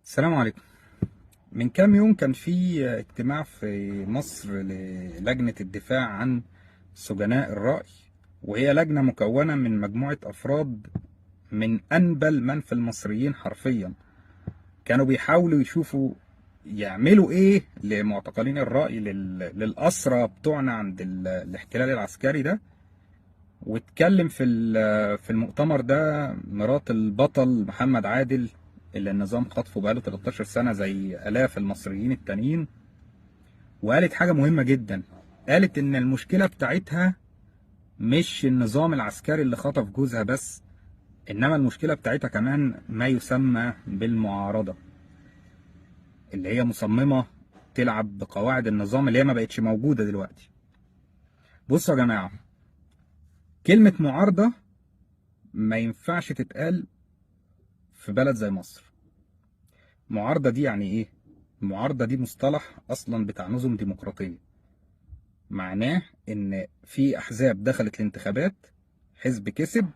السلام عليكم. من كام يوم كان في اجتماع في مصر للجنة الدفاع عن سجناء الرأي، وهي لجنة مكونة من مجموعة أفراد من أنبل من في المصريين حرفيا. كانوا بيحاولوا يشوفوا يعملوا إيه لمعتقلين الرأي، للأسرى بتوعنا عند الاحتلال العسكري ده. واتكلم في المؤتمر ده مرات البطل محمد عادل، اللي النظام خطفه بقاله 13 سنة زي آلاف المصريين التانيين. وقالت حاجة مهمة جدا، قالت إن المشكلة بتاعتها مش النظام العسكري اللي خطف جوزها بس، إنما المشكلة بتاعتها كمان ما يسمى بالمعارضة، اللي هي مصممة تلعب بقواعد النظام اللي هي ما بقتش موجودة دلوقتي. بصوا يا جماعة، كلمة معارضة ما ينفعش تتقال في بلد زي مصر. معارضة دي يعني ايه؟ المعارضة دي مصطلح اصلا بتاع نظم ديمقراطية. معناه ان في احزاب دخلت الانتخابات، حزب كسب،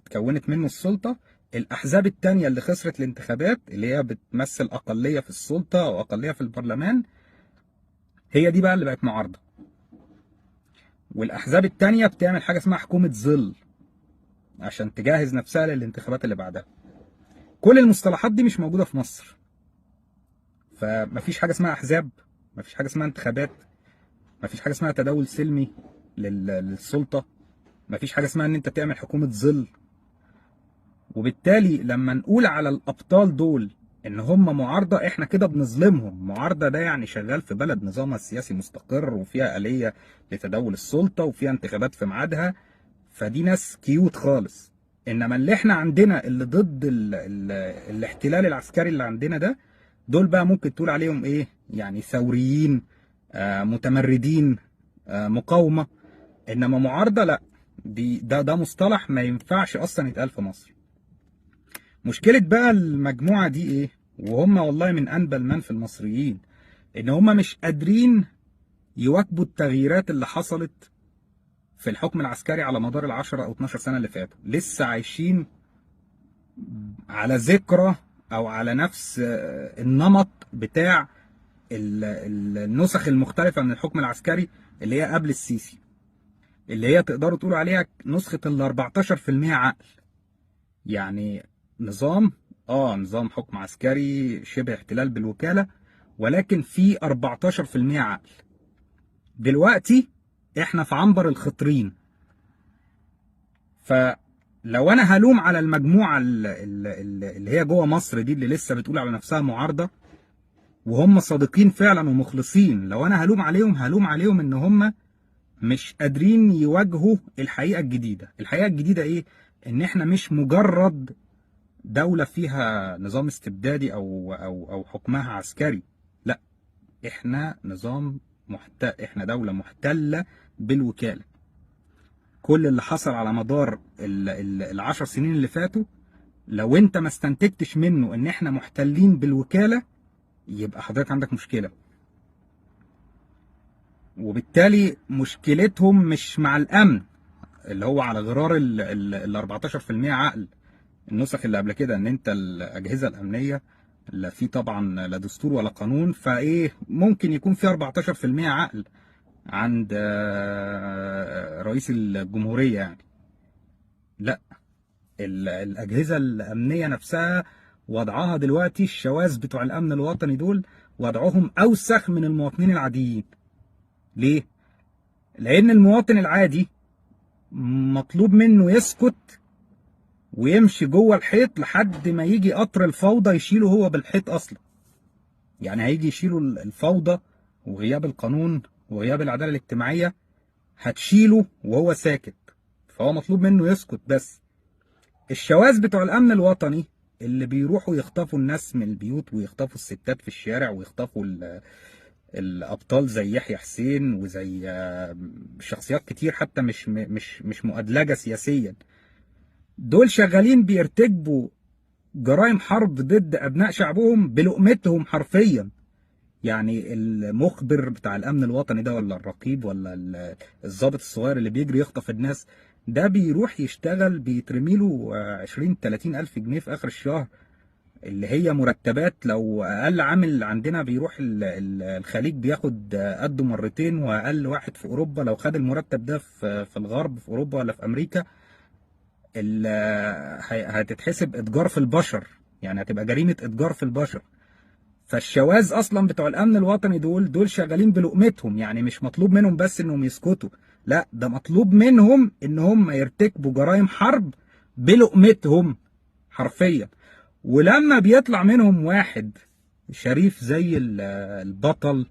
اتكونت منه السلطة. الاحزاب التانية اللي خسرت الانتخابات، اللي هي بتمثل اقلية في السلطة او اقلية في البرلمان، هي دي بقى اللي بقت معارضة. والاحزاب التانية بتعمل حاجة اسمها حكومة ظل عشان تجهز نفسها للانتخابات اللي بعدها. كل المصطلحات دي مش موجودة في مصر. فمفيش حاجة اسمها احزاب، مفيش حاجة اسمها انتخابات، مفيش حاجه اسمها تداول سلمي للسلطه، مفيش حاجه اسمها ان انت تعمل حكومه ظل. وبالتالي لما نقول على الابطال دول ان هم معارضه، احنا كده بنظلمهم. معارضه ده يعني شغال في بلد نظامها السياسي مستقر وفيها آلية لتداول السلطه وفيها انتخابات في ميعادها، فدي ناس كيوت خالص. انما اللي احنا عندنا اللي ضد الاحتلال العسكري اللي عندنا ده، دول بقى ممكن تقول عليهم ايه؟ يعني ثوريين، متمردين، مقاومه. انما معارضه لا، ده مصطلح ما ينفعش اصلا يتقال في مصر. مشكله بقى المجموعه دي ايه؟ وهم والله من انبل من في المصريين، ان هم مش قادرين يواكبوا التغييرات اللي حصلت في الحكم العسكري على مدار العشرة او 12 سنه اللي فاتوا. لسه عايشين على ذكرى او على نفس النمط بتاع النسخ المختلفه من الحكم العسكري اللي هي قبل السيسي، اللي هي تقدروا تقولوا عليها نسخة ال 14% عقل. يعني نظام، نظام حكم عسكري شبه احتلال بالوكالة، ولكن في 14% عقل. دلوقتي احنا في عنبر الخطرين. فلو انا هلوم على المجموعة اللي هي جوه مصر دي، اللي لسه بتقول على نفسها معارضة وهم صادقين فعلا ومخلصين، لو انا هلوم عليهم ان هم مش قادرين يواجهوا الحقيقة الجديدة. الحقيقة الجديدة ايه؟ ان احنا مش مجرد دولة فيها نظام استبدادي او حكمها عسكري، لا، احنا احنا دولة محتلة بالوكالة. كل اللي حصل على مدار العشر سنين اللي فاتوا، لو انت ما استنتجتش منه ان احنا محتلين بالوكالة، يبقى حضرتك عندك مشكلة. وبالتالي مشكلتهم مش مع الامن اللي هو على غرار ال 14% عقل النسخ اللي قبل كده، ان انت الاجهزه الامنيه لا في طبعا لا دستور ولا قانون، فايه ممكن يكون في 14% عقل عند رئيس الجمهوريه يعني. لا، الاجهزه الامنيه نفسها وضعها دلوقتي، الشواذ بتوع الامن الوطني دول وضعهم اوسخ من المواطنين العاديين. ليه؟ لان المواطن العادي مطلوب منه يسكت ويمشي جوه الحيط لحد ما يجي قطر الفوضى يشيله هو بالحيط اصلا. يعني هيجي يشيله الفوضى وغياب القانون وغياب العداله الاجتماعيه، هتشيله وهو ساكت. فهو مطلوب منه يسكت بس. الشواذ بتوع الامن الوطني اللي بيروحوا يخطفوا الناس من البيوت ويخطفوا الستات في الشارع ويخطفوا الابطال زي يحيى حسين وزي شخصيات كتير حتى مش مؤدلجه سياسيا، دول شغالين بيرتكبوا جرائم حرب ضد ابناء شعبهم بلقمتهم حرفيا. يعني المخبر بتاع الامن الوطني ده، ولا الرقيب، ولا الضابط الصغير اللي بيجري يخطف الناس، ده بيروح يشتغل بيترمي له 20 30 الف جنيه في اخر الشهر اللي هي مرتبات لو اقل عامل عندنا بيروح الخليج بياخد قده مرتين، واقل واحد في اوروبا لو خد المرتب ده في الغرب في اوروبا ولا في امريكا هتتحسب اتجار في البشر، يعني هتبقى جريمه اتجار في البشر. فالشواذ اصلا بتوع الامن الوطني دول شغالين بلقمتهم، يعني مش مطلوب منهم بس انهم يسكتوا، لا ده مطلوب منهم ان هم يرتكبوا جرائم حرب بلقمتهم حرفيا. ولما بيطلع منهم واحد شريف زي البطل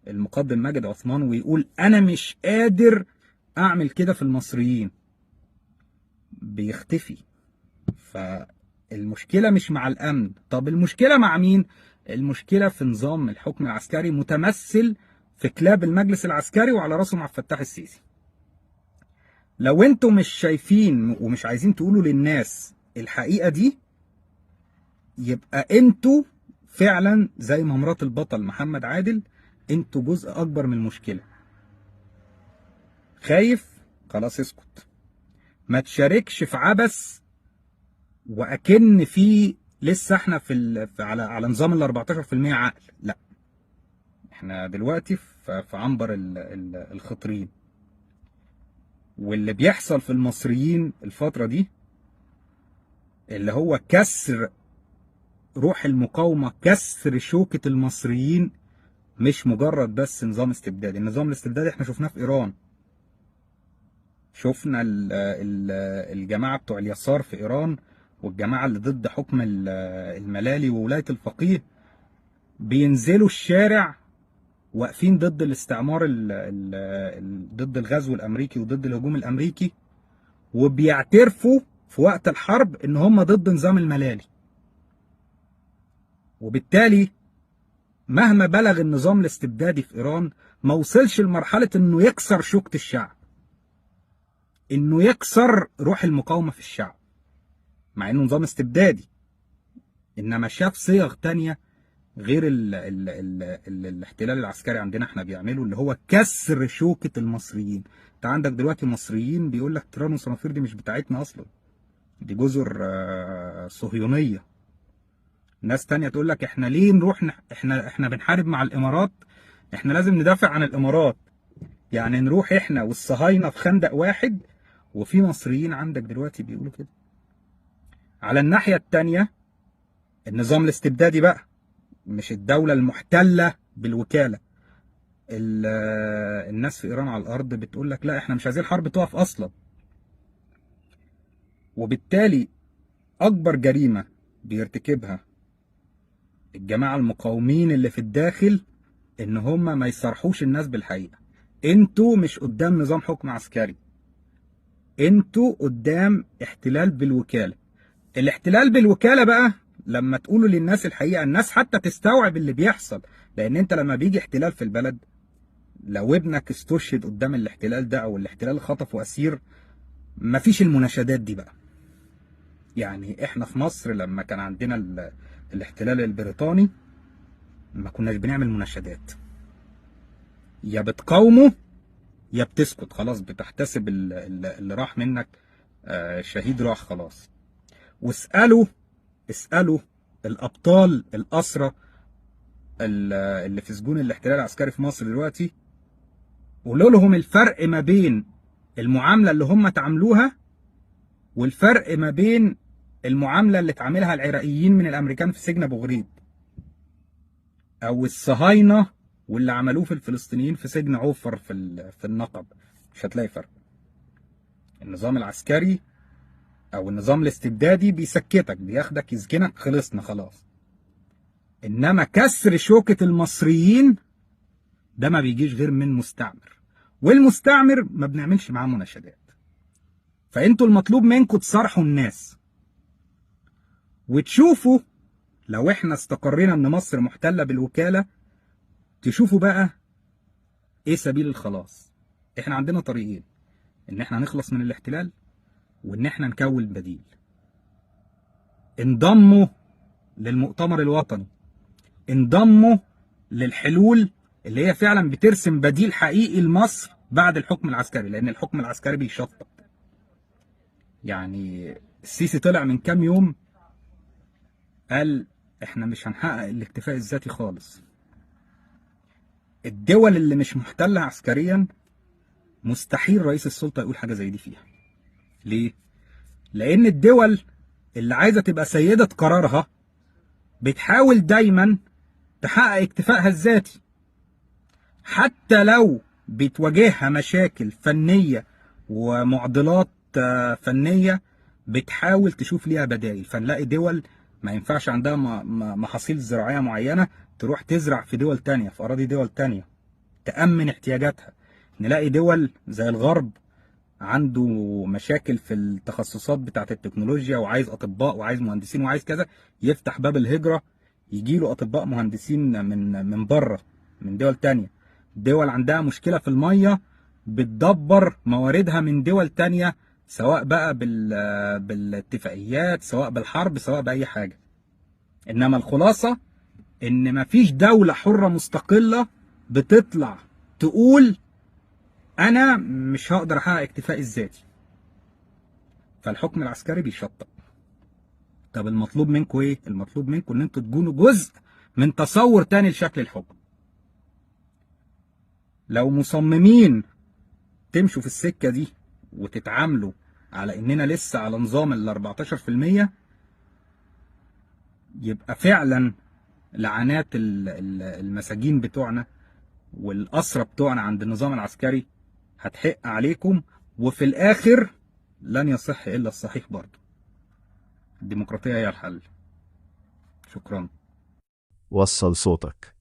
المقدم ماجد عثمان ويقول انا مش قادر اعمل كده في المصريين، بيختفي. فالمشكلة مش مع الامن، طب المشكلة مع مين؟ المشكلة في نظام الحكم العسكري متمثل في كلاب المجلس العسكري وعلى راسهم عبد الفتاح السيسي. لو انتم مش شايفين ومش عايزين تقولوا للناس الحقيقة دي، يبقى انتوا فعلا زي ما مرات البطل محمد عادل، انتوا جزء اكبر من المشكلة. خايف؟ خلاص اسكت، ما تشاركش في عبث واكن في لسه احنا على نظام ال 14% عقل. لا، احنا دلوقتي في عنبر الخطرين. واللي بيحصل في المصريين الفترة دي اللي هو كسر روح المقاومة، كسر شوكة المصريين، مش مجرد بس نظام استبدادي. النظام الاستبدادي احنا شفناه في ايران، شفنا الجماعة بتوع اليسار في ايران والجماعة اللي ضد حكم الملالي وولاية الفقيه بينزلوا الشارع واقفين ضد الاستعمار، ضد الغزو الامريكي وضد الهجوم الامريكي، وبيعترفوا في وقت الحرب ان هم ضد نظام الملالي. وبالتالي مهما بلغ النظام الاستبدادي في ايران ما وصلش لمرحلة انه يكسر شوكة الشعب، انه يكسر روح المقاومة في الشعب، مع انه نظام استبدادي، انما شاف صيغ تانية غير الاحتلال العسكري عندنا احنا بيعمله، اللي هو كسر شوكة المصريين. انت عندك دلوقتي مصريين بيقول لك تيران وصنافير دي مش بتاعتنا اصلا، دي جزر صهيونية. ناس تانية تقول لك احنا ليه نروح احنا بنحارب مع الامارات، احنا لازم ندافع عن الامارات، يعني نروح احنا والصهاينة في خندق واحد. وفي مصريين عندك دلوقتي بيقولوا كده. على الناحية التانية النظام الاستبدادي بقى، مش الدولة المحتلة بالوكالة. الناس في ايران على الارض بتقول لك لا احنا مش عايزين الحرب تقف اصلا. وبالتالي اكبر جريمة بيرتكبها الجماعة المقاومين اللي في الداخل ان هم ما يصرحوش الناس بالحقيقة. انتوا مش قدام نظام حكم عسكري، انتوا قدام احتلال بالوكالة. الاحتلال بالوكالة بقى لما تقولوا للناس الحقيقة الناس حتى تستوعب اللي بيحصل. لان انت لما بيجي احتلال في البلد، لو ابنك استشهد قدام الاحتلال ده او الاحتلال خطفه اسير، مفيش المناشدات دي بقى. يعني احنا في مصر لما كان عندنا الاحتلال البريطاني ما كناش بنعمل مناشدات، يا بتقاومه يا بتسكت، خلاص بتحتسب اللي راح منك شهيد راح خلاص. اسألوا الابطال الاسرى اللي في سجون الاحتلال العسكري في مصر دلوقتي، قولوا لهم الفرق ما بين المعاملة اللي هم تعاملوها والفرق ما بين المعاملة اللي تعاملها العراقيين من الامريكان في سجن ابو غريب، او الصهاينة واللي عملوه في الفلسطينيين في سجن عوفر في النقب. مش هتلاقي فرق. النظام العسكري او النظام الاستبدادي بيسكتك، بياخدك يسجنك، خلصنا خلاص. انما كسر شوكة المصريين ده ما بيجيش غير من مستعمر، والمستعمر ما بنعملش معاه مناشدات. فانتوا المطلوب منكم تصارحوا الناس وتشوفوا لو احنا استقرينا ان مصر محتلة بالوكالة، تشوفوا بقى ايه سبيل الخلاص. احنا عندنا طريقين، ان احنا نخلص من الاحتلال وان احنا نكون بديل. انضموا للمؤتمر الوطني، انضموا للحلول اللي هي فعلا بترسم بديل حقيقي لمصر بعد الحكم العسكري، لان الحكم العسكري بيشطب. يعني السيسي طلع من كام يوم قال احنا مش هنحقق الاكتفاء الذاتي خالص. الدول اللي مش محتلة عسكريا مستحيل رئيس السلطة يقول حاجة زي دي فيها. ليه؟ لأن الدول اللي عايزة تبقى سيدة قرارها بتحاول دايما تحقق اكتفائها الذاتي، حتى لو بتواجهها مشاكل فنية ومعضلات فنية بتحاول تشوف ليها بدائل. فنلاقي دول ما ينفعش عندها محاصيل زراعية معينة تروح تزرع في دول تانية، في أراضي دول تانية تأمن احتياجاتها. نلاقي دول زي الغرب عنده مشاكل في التخصصات بتاعت التكنولوجيا وعايز أطباء وعايز مهندسين وعايز كذا، يفتح باب الهجرة يجيله أطباء مهندسين من بره، من دول تانية. دول عندها مشكلة في المية بتدبر مواردها من دول تانية، سواء بقى بالاتفاقيات، سواء بالحرب، سواء بأي حاجة. إنما الخلاصة إن مفيش دولة حرة مستقلة بتطلع تقول أنا مش هقدر أحقق اكتفائي الذاتي. فالحكم العسكري بيشطب. طب المطلوب منكم إيه؟ المطلوب منكم إن أنتوا تكونوا جزء من تصور تاني لشكل الحكم. لو مصممين تمشوا في السكة دي وتتعاملوا على إننا لسه على نظام ال 14%، يبقى فعلا لعنات المساجين بتوعنا والأسرى بتوعنا عند النظام العسكري هتحق عليكم، وفي الآخر لن يصح إلا الصحيح برضه. الديمقراطية هي الحل. شكرا. وصل صوتك.